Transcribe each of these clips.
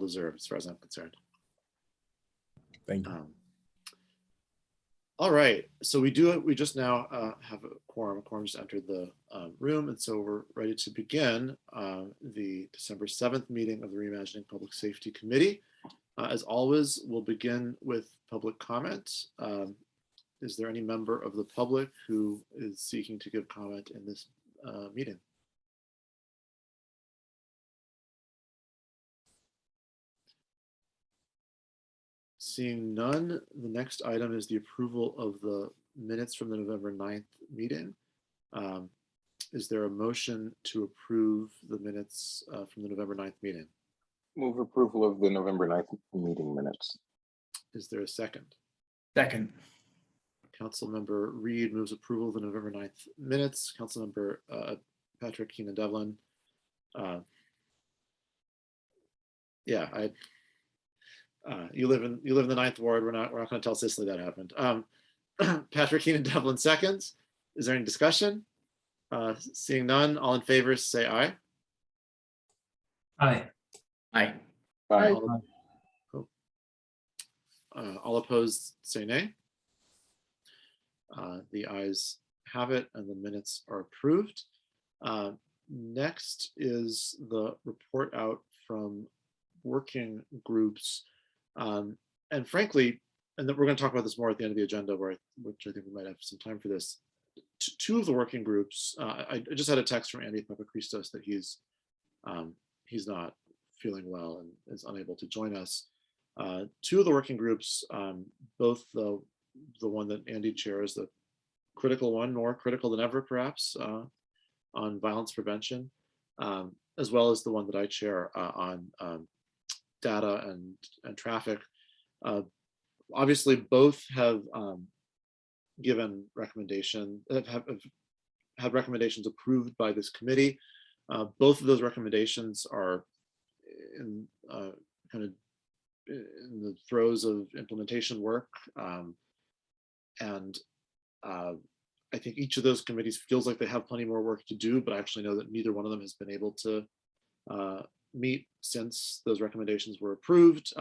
deserved as far as I'm concerned. Thank you. All right, so we just now have a quorum. A quorum just entered the room, and so we're ready to begin the December 7th meeting of the Reimagining Public Safety Committee. As always, we'll begin with public comment. Is there any member of the public who is seeking to give comment in this meeting? Seeing none, the next item is the approval of the minutes from the November 9th meeting. Is there a motion to approve the minutes from the November 9th meeting? Move approval of the November 9th meeting minutes. Is there a second? Second. Councilmember Reid moves approval of the November 9th minutes. Councilmember Patrick Keenan-Devlin. Yeah, you live in the 9th ward. We're not going to tell Cicely that happened. Patrick Keenan-Devlin seconds. Is there any discussion? Seeing none, all in favor say aye. Aye. Aye. Aye. All opposed say nay. The ayes have it and the minutes are approved. Next is the report out from working groups. And frankly, and then we're going to talk about this more at the end of the agenda, which I think we might have some time for this. Two of the working groups, I just had a text from Andy Papachristos that he's not feeling well and is unable to join us. Two of the working groups, both the one that Andy chairs, the critical one, more critical than ever perhaps, on violence prevention, as well as the one that I chair on data and traffic. Obviously, both have given have had recommendations approved by this committee. Both of those recommendations are in kind of in the throes of implementation work, and I think each of those committees feels like they have plenty more work to do, but I actually know that neither one of them has been able to meet since those recommendations were approved.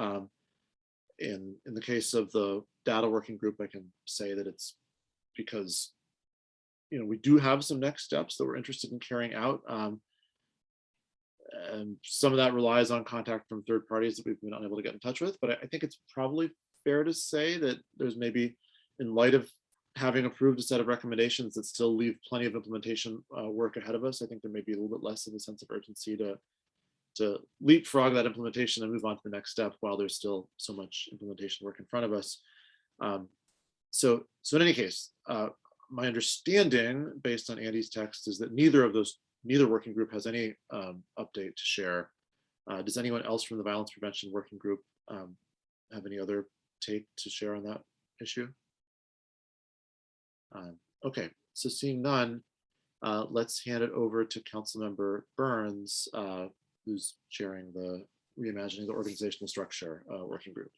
In the case of the data working group, I can say that it's because we do have some next steps that we're interested in carrying out. And some of that relies on contact from third parties that we've been unable to get in touch with. But I think it's probably fair to say that there's maybe, in light of having approved a set of recommendations that still leave plenty of implementation work ahead of us, I think there may be a little bit less of a sense of urgency to leapfrog that implementation and move on to the next step while there's still so much implementation work in front of us. So in any case, my understanding based on Andy's text is that neither working group has any update to share. Does anyone else from the violence prevention working group have any other take to share on that issue? Okay, so seeing none, let's hand it over to Councilmember Burns, who's chairing the Reimagining the Organizational Structure working group.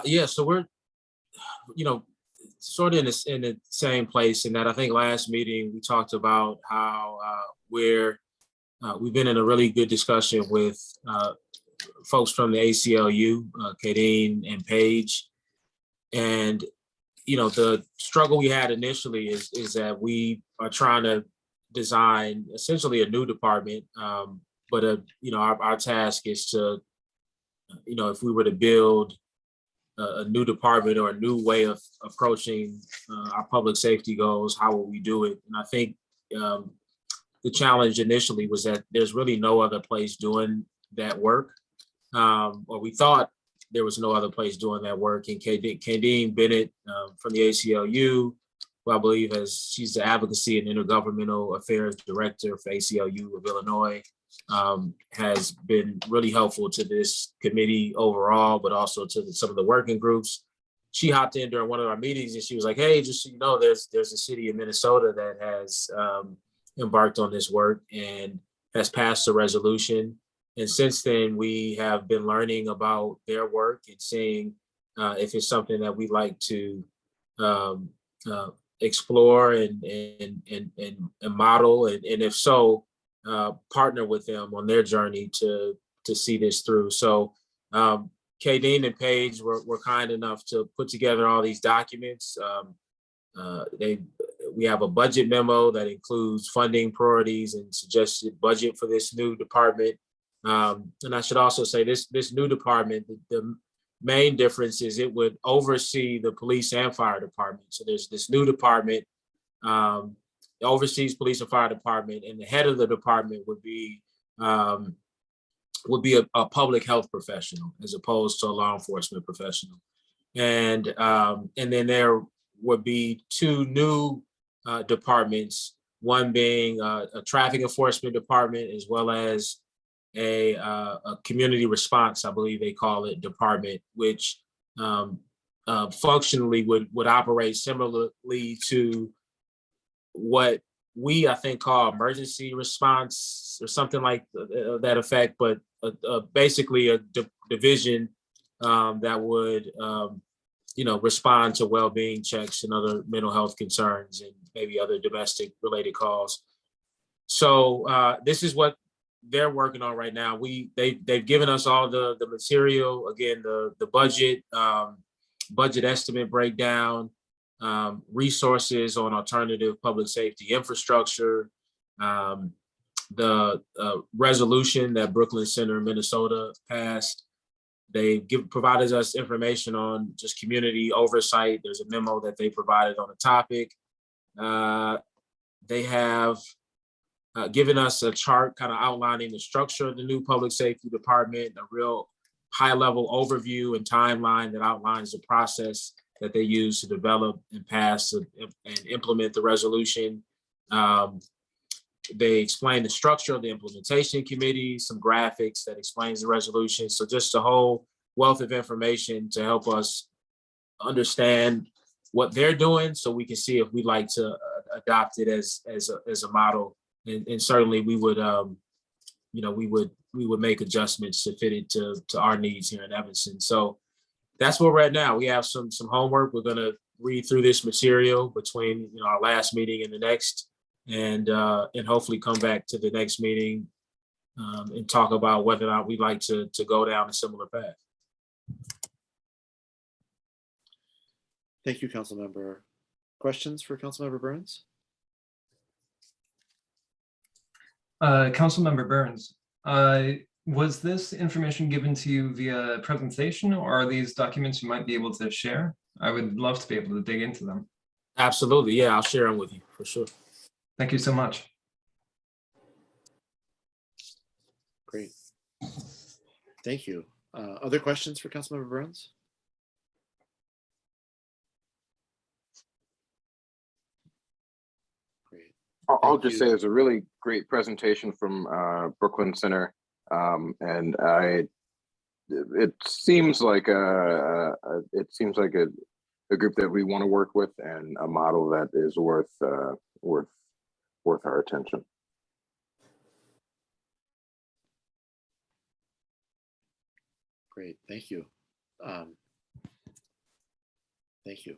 Yeah, so we're, sort of in the same place in that I think last meeting we talked about how we've been in a really good discussion with folks from the ACLU, Kadeen and Paige. And, the struggle we had initially is that we are trying to design essentially a new department. But, our task is to, if we were to build a new department or a new way of approaching our public safety goals, how will we do it? And I think the challenge initially was that there's really no other place doing that work, or we thought there was no other place doing that work. And Kadeen Bennett from the ACLU, who I believe she's the Advocacy and Intergovernmental Affairs Director for ACLU of Illinois, has been really helpful to this committee overall, but also to some of the working groups. She hopped in during one of our meetings and she was like, hey, just so you know, there's a city in Minnesota that has embarked on this work and has passed a resolution. And since then, we have been learning about their work and seeing if it's something that we'd like to explore and model. And if so, partner with them on their journey to to see this through. So Kadeen and Paige were kind enough to put together all these documents. We have a budget memo that includes funding priorities and suggested budget for this new department. And I should also say this new department, the main difference is it would oversee the police and fire department. So there's this new department, oversees police and fire department, and the head of the department would be a public health professional as opposed to a law enforcement professional. And then there would be two new departments, one being a traffic enforcement department, as well as a community response, I believe they call it, department, which functionally would operate similarly to what we, I think, call emergency response or something like that effect, but basically a division that would respond to well-being checks and other mental health concerns and maybe other domestic related calls. So this is what they're working on right now. They've given us all the material, again, the budget estimate breakdown, resources on alternative public safety infrastructure, the resolution that Brooklyn Center, Minnesota passed. They provided us information on just community oversight. There's a memo that they provided on the topic. They have given us a chart kind of outlining the structure of the new public safety department, a real high-level overview and timeline that outlines the process that they use to develop and pass and implement the resolution. They explain the structure of the implementation committee, some graphics that explains the resolution. So just a whole wealth of information to help us understand what they're doing, so we can see if we'd like to adopt it as a model. And certainly we would, we would make adjustments to fit it to our needs here in Evanston. So that's where we're at now. We have some homework. We're going to read through this material between our last meeting and the next, and hopefully come back to the next meeting and talk about whether or not we'd like to go down a similar path. Thank you, Councilmember. Questions for Councilmember Burns? Councilmember Burns, was this information given to you via presentation, or are these documents you might be able to share? I would love to be able to dig into them. Absolutely. Yeah, I'll share them with you for sure. Thank you so much. Great. Thank you. Other questions for Councilmember Burns? Great. I'll Thank just you. say it's a really great presentation from Brooklyn Center, and it seems like a group that we want to work with, and a model that is worth our attention. Great, thank you. Thank you.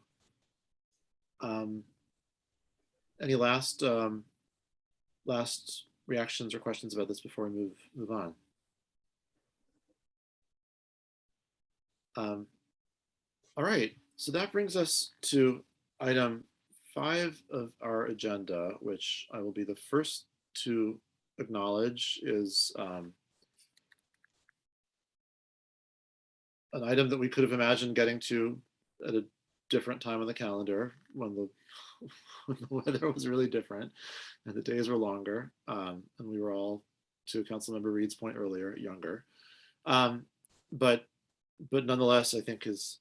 Any last reactions or questions about this before we move on? All right, so that brings us to item 5 of our agenda, which I will be the first to acknowledge is an item that we could have imagined getting to at a different time on the calendar when the weather was really different and the days were longer, and we were all, to Councilmember Reid's point earlier, younger. But nonetheless, I think is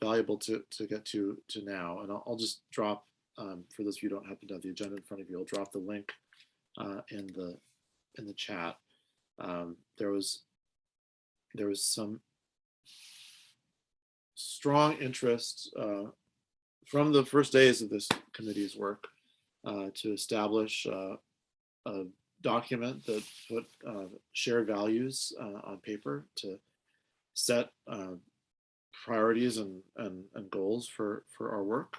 valuable to get to now. And I'll just drop, for those of you who don't happen to have the agenda in front of you, I'll drop the link in the chat. There was some strong interest from the first days of this committee's work to establish a document that put shared values on paper, to set priorities and goals for our work.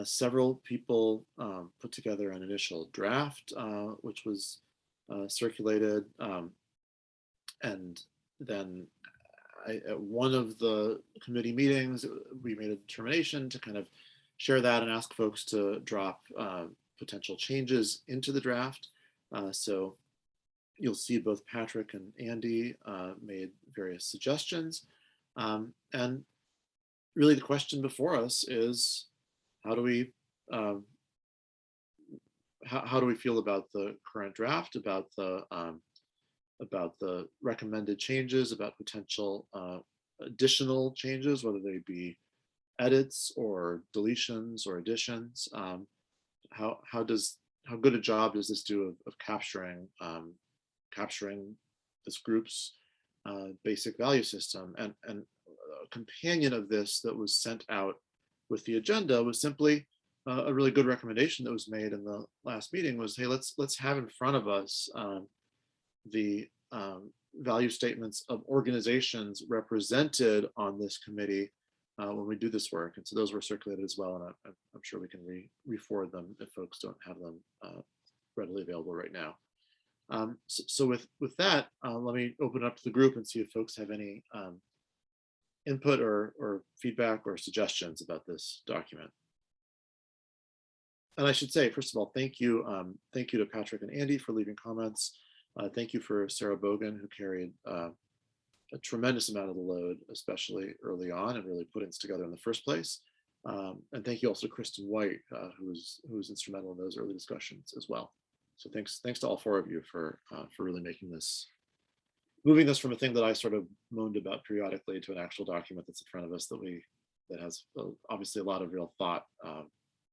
Several people put together an initial draft, which was circulated. And then at one of the committee meetings, we made a determination to kind of share that and ask folks to drop potential changes into the draft. So you'll see both Patrick and Andy made various suggestions. And really the question before us is, how do we how do we feel about the current draft, about the recommended changes, about potential additional changes, whether they be edits or deletions or additions? How good a job does this do of capturing this group's basic value system? And a companion of this that was sent out with the agenda was simply a really good recommendation that was made in the last meeting was, hey, let's have in front of us the value statements of organizations represented on this committee when we do this work. And so those were circulated as well, and I'm sure we can re-forward them if folks don't have them readily available right now. So with that, let me open it up to the group and see if folks have any input or feedback or suggestions about this document. And I should say, first of all, thank you to Patrick and Andy for leaving comments. Thank you for Sarah Bogan, who carried a tremendous amount of the load, especially early on, and really putting this together in the first place. And thank you also to Kristen White, who was instrumental in those early discussions as well. So thanks to all four of you for really moving this from a thing that I sort of moaned about periodically to an actual document that's in front of us that has obviously a lot of real thought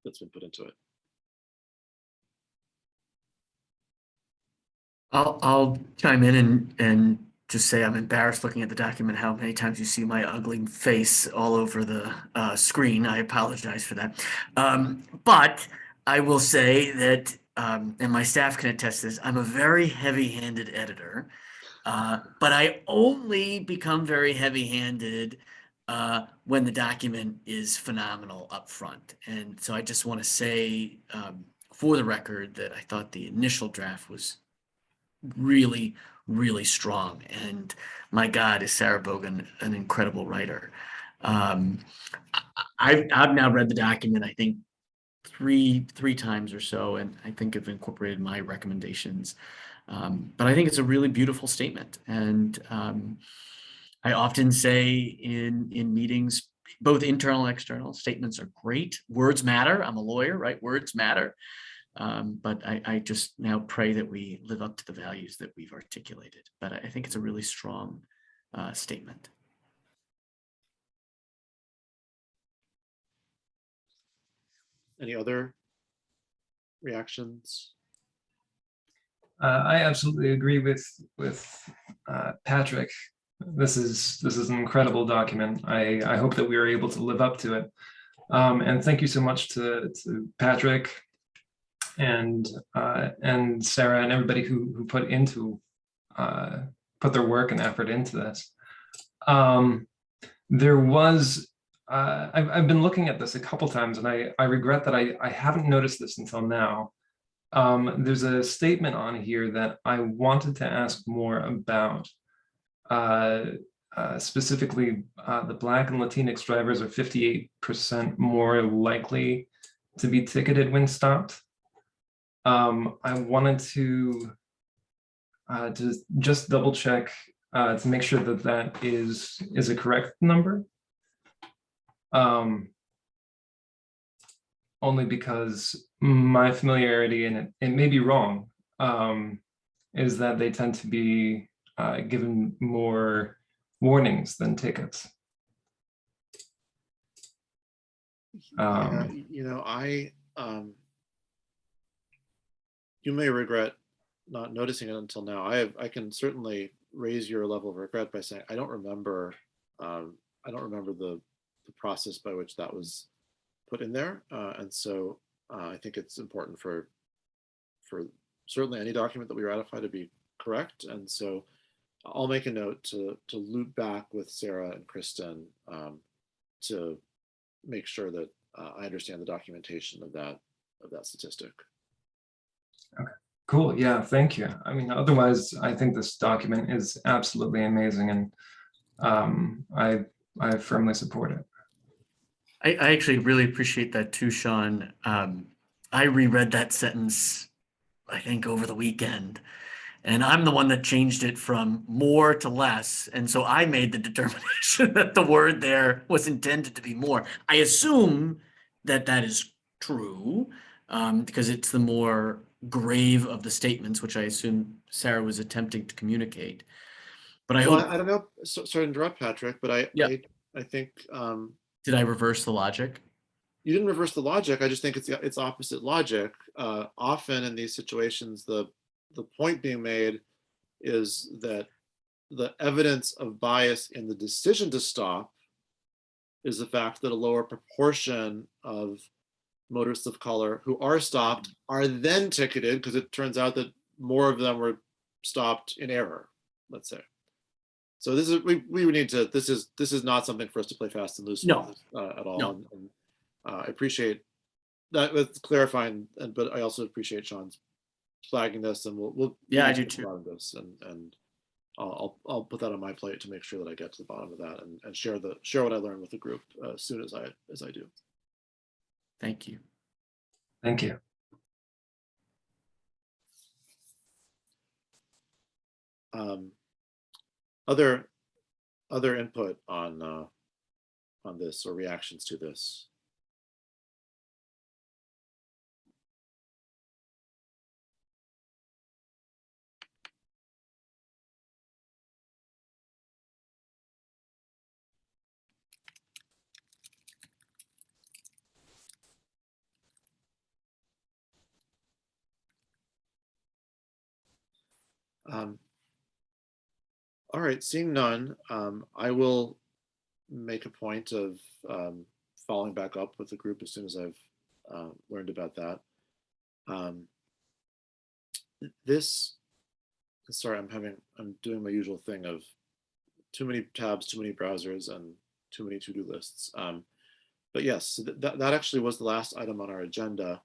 that's been put into it. I'll chime in and just say I'm embarrassed looking at the document, how many times you see my ugly face all over the screen. I apologize for that. But I will say that, and my staff can attest to this, I'm a very heavy-handed editor, but I only become very heavy-handed when the document is phenomenal up front. And so I just want to say for the record that I thought the initial draft was really, really strong. And my God, is Sarah Bogan an incredible writer. I've now read the document, I think, three times or so, and I think I've incorporated my recommendations. But I think it's a really beautiful statement. And I often say in meetings, both internal and external, statements are great. Words matter. I'm a lawyer, right? Words matter. But I just now pray that we live up to the values that we've articulated. But I think it's a really strong statement. Any other reactions? I absolutely agree with Patrick. This is an incredible document. I hope that we are able to live up to it. And thank you so much to Patrick and Sarah and everybody who put their work and effort into this. There was I've been looking at this a couple times, and I regret that I haven't noticed this until now. There's a statement on here that I wanted to ask more about. Specifically, the Black and Latinx drivers are 58% more likely to be ticketed when stopped. I wanted to just double check to make sure that that is a correct number. Only because my familiarity, and it may be wrong, is that they tend to be given more warnings than tickets. Yeah, you may regret not noticing it until now. I can certainly raise your level of regret by saying I don't remember the process by which that was put in there, and so I think it's important for certainly any document that we ratify to be correct. And so I'll make a note to loop back with Sarah and Kristen to make sure that I understand the documentation of that statistic. Okay. Cool. Yeah, thank you. I mean, otherwise, I think this document is absolutely amazing, and I firmly support it. I actually really appreciate that too, Sean. I reread that sentence, I think, over the weekend, and I'm the one that changed it from more to less. And so I made the determination that the word there was intended to be more. I assume that that is true, because it's the more grave of the statements, which I assume Sarah was attempting to communicate. But I Well, hope, I don't know, sorry to interrupt, Patrick, but Yeah. I think did I reverse the logic? you didn't reverse the logic. I just think it's opposite logic. Often in these situations, the point being made is that the evidence of bias in the decision to stop is the fact that a lower proportion of motorists of color who are stopped are then ticketed, because it turns out that more of them were stopped in error, let's say. So this is we would need to, this is not something for us to play fast and loose No. with at all. No. And I appreciate that with clarifying, but I also appreciate Sean's flagging this, and we'll Yeah, I need to do get to the too. bottom of this, and I'll put that on my plate to make sure that I get to the bottom of that and share what I learned with the group as soon as I do. Thank you. Thank you. Other input on this or reactions to this? All right, seeing none, I will make a point of following back up with the group as soon as I've learned about that. Sorry, I'm doing my usual thing of too many tabs, too many browsers, and too many to-do lists. But yes, that actually was the last item on our agenda,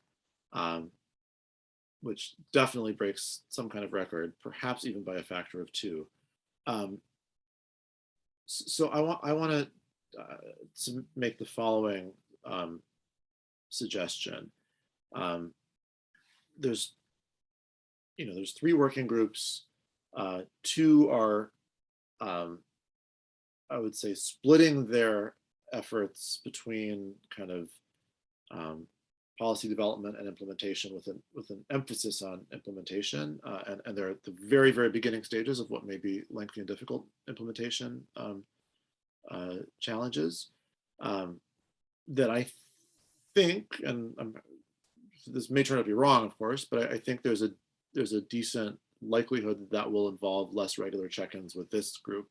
which definitely breaks some kind of record, perhaps even by a factor of 2. So I want to make the following suggestion. There's 3 working groups. 2 are, I would say, splitting their efforts between kind of policy development and implementation with an emphasis on implementation, and they're at the very, very beginning stages of what may be lengthy and difficult implementation challenges that I think, and this may turn out to be wrong, of course, but I think there's a decent likelihood that will involve less regular check-ins with this group.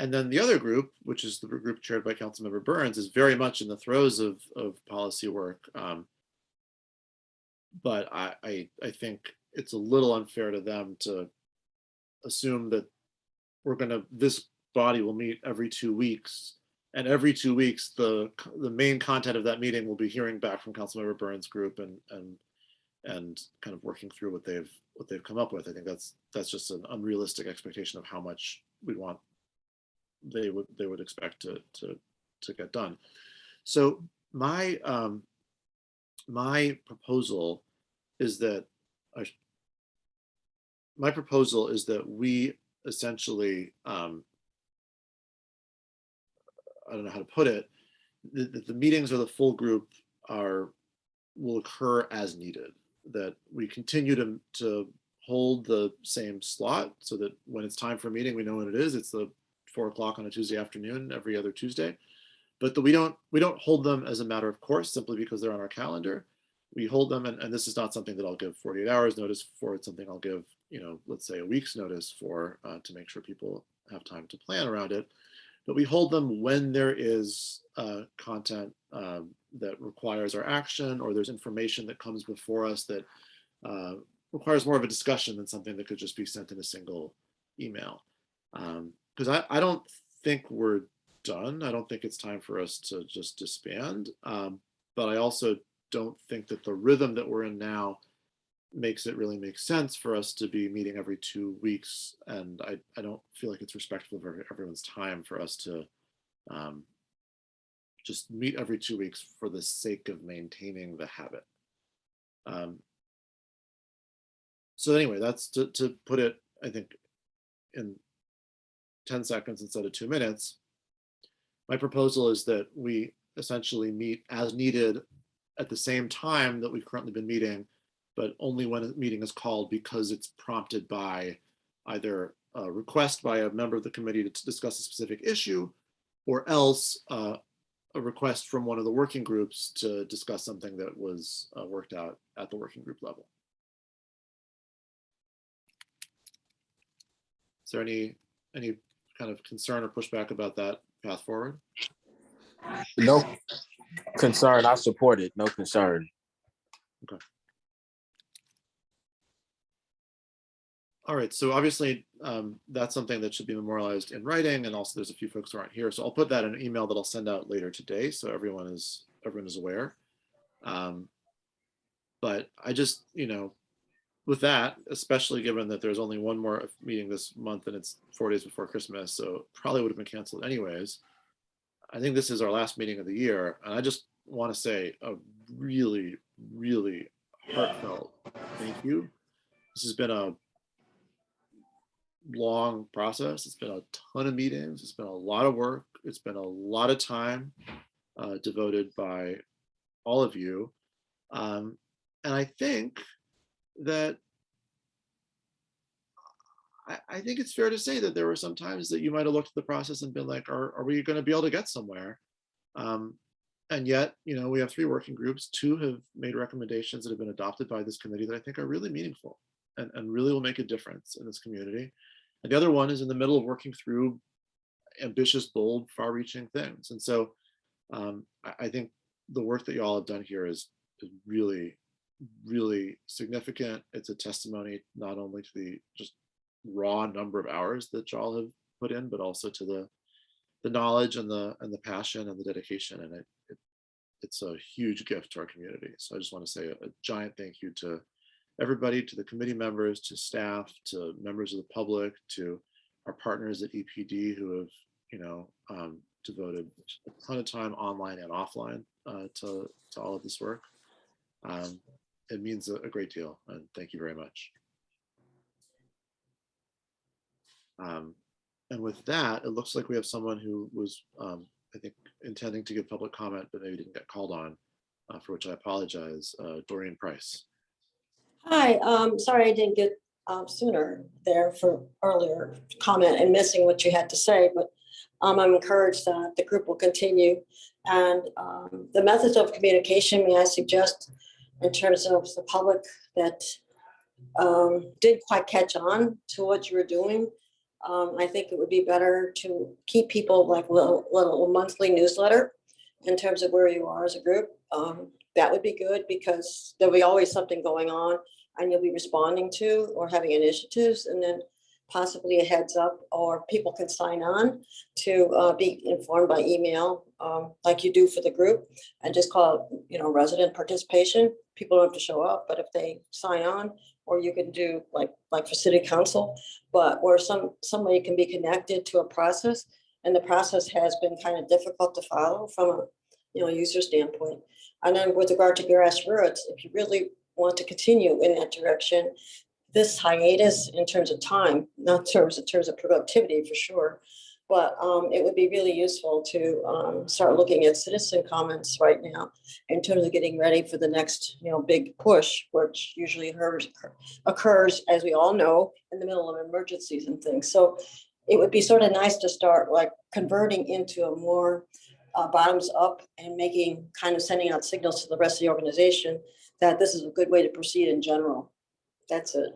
And then the other group, which is the group chaired by Councilmember Burns, is very much in the throes of policy work. But I think it's a little unfair to them to assume that this body will meet every 2 weeks, and every 2 weeks the main content of that meeting will be hearing back from Councilmember Burns' group and kind of working through what they've come up with. I think that's just an unrealistic expectation of how much we want they would expect to get done. So my proposal is that we essentially, I don't know how to put it, the meetings of the full group will occur as needed, that we continue to hold the same slot so that when it's time for a meeting, we know when it is. It's the 4 o'clock on a Tuesday afternoon, every other Tuesday, but that we don't hold them as a matter of course, simply because they're on our calendar. We hold them, and this is not something that I'll give 48 hours notice for. It's something I'll give, let's say a week's notice for, to make sure people have time to plan around it. But we hold them when there is content that requires our action, or there's information that comes before us that requires more of a discussion than something that could just be sent in a single email. Because I don't think we're done. I don't think it's time for us to just disband. But I also don't think that the rhythm that we're in now makes it really make sense for us to be meeting every 2 weeks. And I don't feel like it's respectful of everyone's time for us to just meet every 2 weeks for the sake of maintaining the habit. So anyway, that's to put it, I think, in 10 seconds instead of 2 minutes. My proposal is that we essentially meet as needed at the same time that we've currently been meeting, but only when a meeting is called because it's prompted by either a request by a member of the committee to discuss a specific issue, or else a request from one of the working groups to discuss something that was worked out at the working group level. Is there any kind of concern or pushback about that path forward? No concern. I support it. No concern. Okay. All right, so obviously that's something that should be memorialized in writing, and also there's a few folks who aren't here, so I'll put that in an email that I'll send out later today, so everyone is aware. But I just, with that, especially given that there's only one more meeting this month and it's 4 days before Christmas, so it probably would have been canceled anyways. I think this is our last meeting of the year, and I just want to say a really, really heartfelt thank you. This has been a long process. It's been a ton of meetings. It's been a lot of work. It's been a lot of time devoted by all of you. And I think that I think it's fair to say that there were some times that you might have looked at the process and been like, are we going to be able to get somewhere? And yet, we have 3 working groups. 2 have made recommendations that have been adopted by this committee that I think are really meaningful and really will make a difference in this community. And the other one is in the middle of working through ambitious, bold, far-reaching things. And so I think the work that you all have done here is really, really significant. It's a testimony not only to the just raw number of hours that y'all have put in, but also to the knowledge and the passion and the dedication. And it's a huge gift to our community. So I just want to say a giant thank you to everybody, to the committee members, to staff, to members of the public, to our partners at EPD who have, devoted a ton of time online and offline to all of this work. It means a great deal, and thank you very much. And with that, it looks like we have someone who was, I think, intending to give public comment, but maybe didn't get called on, for which I apologize. Doreen Price. Hi, sorry I didn't get sooner there for earlier comment and missing what you had to say, but I'm encouraged that the group will continue. And the methods of communication, may I suggest, in terms of the public that didn't quite catch on to what you were doing, I think it would be better to keep people like little monthly newsletter in terms of where you are as a group. That would be good because there'll be always something going on and you'll be responding to or having initiatives, and then possibly a heads up, or people can sign on to be informed by email like you do for the group, and just call it, resident participation. People don't have to show up, but if they sign on, or you can do like for city council, but where somebody can be connected to a process, and the process has been kind of difficult to follow from a user standpoint. And then with regard to grassroots, if you really want to continue in that direction, this hiatus in terms of time, not in terms of productivity for sure, but it would be really useful to start looking at citizen comments right now in terms of getting ready for the next big push, which usually occurs, as we all know, in the middle of emergencies and things. So it would be sort of nice to start like converting into a more bottoms up and sending out signals to the rest of the organization that this is a good way to proceed in general. That's it.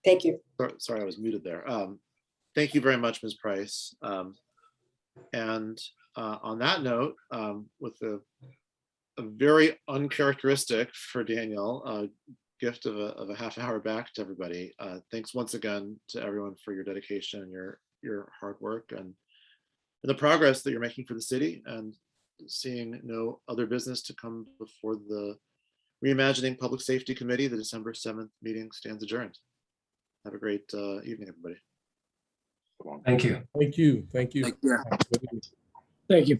Thank you. Sorry, I was muted there. Thank you very much, Ms. Price. And on that note, with a very uncharacteristic for Daniel gift of a half hour back to everybody. Thanks once again to everyone for your dedication and your hard work and the progress that you're making for the city. And seeing no other business to come before the Reimagining Public Safety Committee, the December 7th meeting stands adjourned. Have a great evening, everybody. Thank you. Thank you. Thank you. Like, yeah. Thank you.